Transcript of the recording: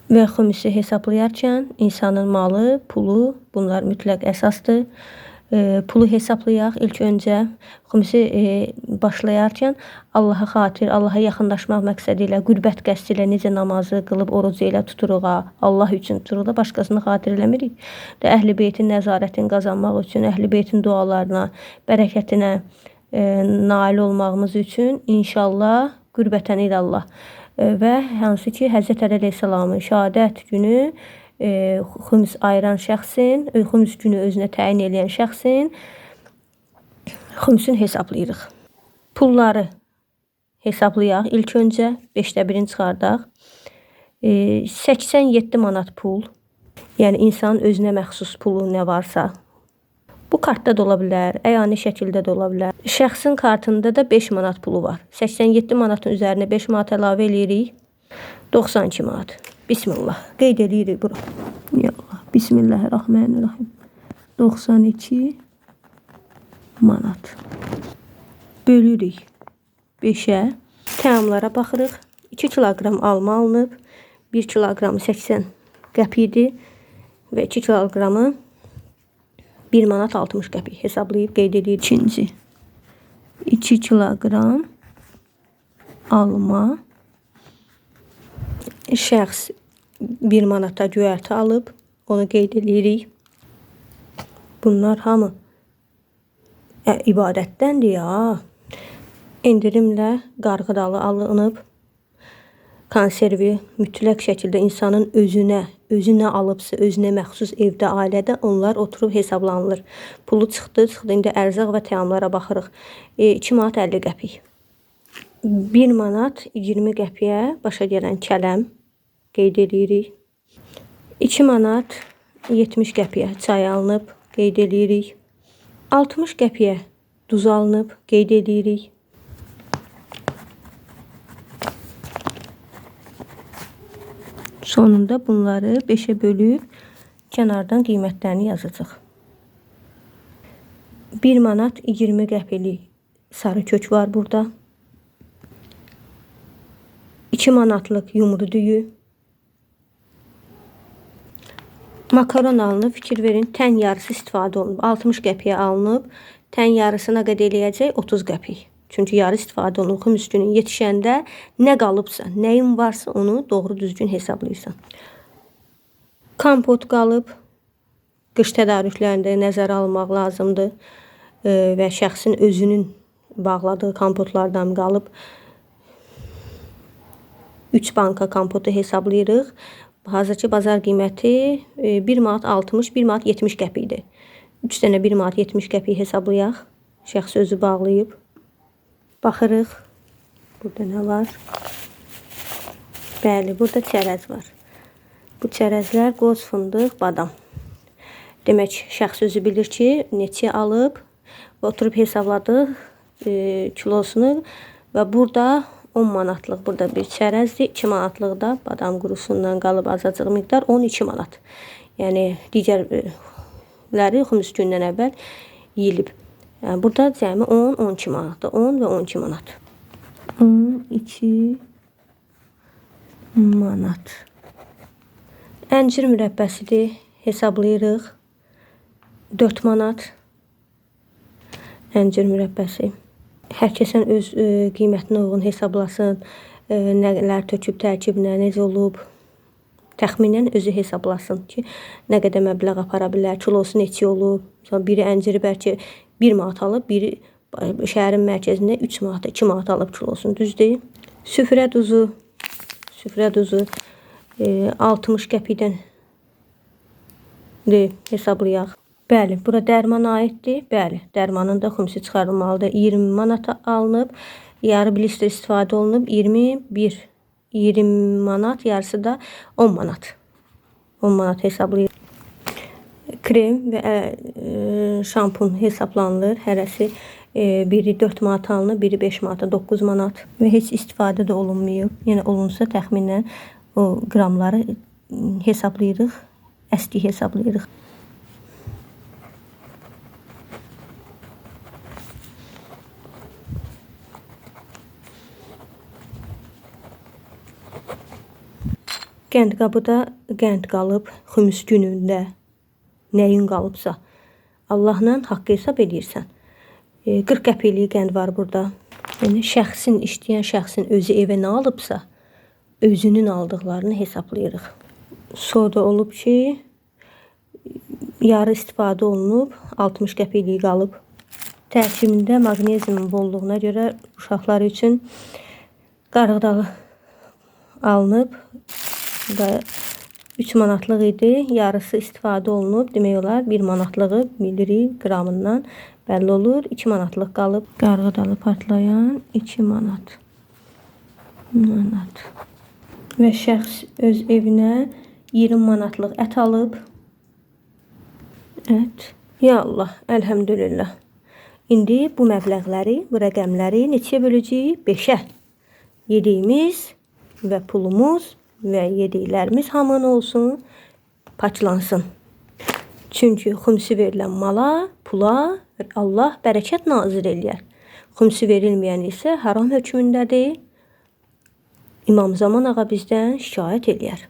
Və xümüsü hesablayarkən insanın malı, pulu, bunlar mütləq əsasdır. Pulu hesablayaq ilk öncə. Xümüsü başlayarkən Allaha xatir, Allaha yaxınlaşmaq məqsədi ilə, qürbət qəsdi ilə necə namazı qılıb, orucu elə tuturuq, Allah üçün tuturuq da başqasını xatir eləmirik. Və Əhl-i Beytin nəzarətini qazanmaq üçün, Əhl-i Beytin dualarına, bərəkətinə nail olmağımız üçün inşallah qürbətən ilallah. Və hansı ki Həzrət Əli əleyhissalamın şəhadət günü xümüs ayıran şəxsin, xümüs günü özünə təyin edən şəxsin xümüsünü hesablayırıq. Pulları hesablayaq. İlk öncə 5də 1-ini çıxardaq. 87 manat pul. Yəni insanın özünə məxsus pulu nə varsa. Bu kartda da ola bilər, əyani şəkildə də ola bilər. Şəxsin kartında da 5 manat pulu var. 87 manatın üzərinə 5 manat əlavə eləyirik. 92 manat. Bismillah. Qeyd eləyirik bura. Ya Allah. Bismillahirrahmanirrahim. 92 manat. Bölürük 5-ə. Təamlara baxırıq. 2 kiloqram alma alınıb. 1 kiloqramı 80 qəpidir. Və 2 kiloqramı 1 manat 60 qəpik hesablayıb qeyd edirik. İkinci 2 kiloqram alma. Şəxs 1 manata göyərti alıb. Onu qeyd edirik. Bunlar hamı ibadətdəndir ya. İndirimlə qarğıdalı alınıb. Konservi mütləq şəkildə insanın özü nə alıbsa, özünə məxsus evdə, ailədə onlar oturub hesablanılır. Pulu çıxdı. İndi ərzaq və təamlara baxırıq. 2 manat 50 qəpik. 1 manat 20 qəpiyə başa gələn kələm qeyd edirik. 2 manat 70 qəpiyə çay alınıb, qeyd edirik. 60 qəpiyə duz alınıb, qeyd edirik. Sonunda bunları 5-ə bölüb kənardan qiymətlərini yazacaq. 1 manat 20 qəpilik sarı kök var burada. 2 manatlıq yumru düyü. Makaron alınıb, fikir verin, tən yarısı istifadə olunub. 60 qəpiyə alınıb, tən yarısına qədər eləyəcək 30 qəpik. Çünki yarı istifadə olunub. Xümüs günü yetişəndə nə qalıbsa, nəyin varsa onu doğru düzgün hesablayırsan. Kompot qalıb. Qış tədarüklərində nəzərə almaq lazımdır. Və şəxsin özünün bağladığı kompotlardan qalıb. 3 banka kompotu hesablayırıq. Hazırki bazar qiyməti 1 manat 60, 1 manat 70 qəpikdir. 3 dənə 1 manat 70 qəpik hesablayaq. Şəxs özü bağlayıb. Baxırıq. Burada nə var? Bəli, burada çərəz var. Bu çərəzlər qoz, fındıq, badam. Demək, şəxs özü bilir ki, neçə alıb və oturub hesabladıq kilosunu və burada 10 manatlıq burada bir çərəzdir. 2 manatlıq da badam qurusundan qalıb azacıq miqdar 12 manat. Yəni, digərləri xümüs gündən əvvəl yeyilib. Yəni, burada cəmi 10-12 manatdır. 10 və 12 manat. 12 manat. Əncir mürəbbəsidir. Hesablayırıq. 4 manat. Əncir mürəbbəsi. Hər kəsən öz qiymətinə uyğun hesablasın. Nələr töküb tərkibinə, necə olub. Təxminən özü hesablasın ki, nə qədər məbləğ apara bilər, kilosu neçə olub. Biri ənciri bəlkə 1 manat alıb, biri şəhərin mərkəzində 3 manat, 2 manat alıb kilosunu, düzdür. Süfrə duzu 60 qəpikdən hesablayaq. Bəli, bura dərmana aiddir. Bəli, dərmanın da xümüsü çıxarılmalıdır. 20 manata alınıb, yarı blister istifadə olunub, 20 manat, yarısı da 10 manat. 10 manat hesablayır. Krem və şampun hesablanılır. Hərəsi biri 4 manat alınıb, biri 5 manata, 9 manat. Və heç istifadə də olunmayıb. Yəni, olunsa təxminən o qramları hesablayırıq, əski hesablayırıq. Qəndqabıda qənd qalıb, xümus günündə nəyin qalıbsa, Allahla haqqı hesab edirsən. 40 qəpiklik qənd var burada. Yəni şəxsin, işləyən şəxsin özü evə nə alıbsa, özünün aldıqlarını hesablayırıq. Soda olub ki, yarı istifadə olunub, 60 qəpiklik qalıb. Tərkibində maqneziumun bolluğuna görə uşaqlar üçün qarğıdalı alınıb da 3 manatlıq idi. Yarısı istifadə olunub. Demək olar 1 manatlığı bilirik qramından bəlli olur. 2 manatlıq qalıb. Qarğıdalı partlayan 2 manat. Və şəxs öz evinə 20 manatlıq ət alıb. Ət. Ya Allah, əlhəmdülillah. İndi bu məbləğləri, bu rəqəmləri neçəyə böləcəyik? 5-ə. Yediyimiz və pulumuz və yediklərimiz hamın olsun, paçlansın. Çünki xümsü verilən mala, pula Allah bərəkət nazir eləyər. Xümsü verilməyən isə haram hökmündədir. İmam Zaman ağa bizdən şikayət eləyər.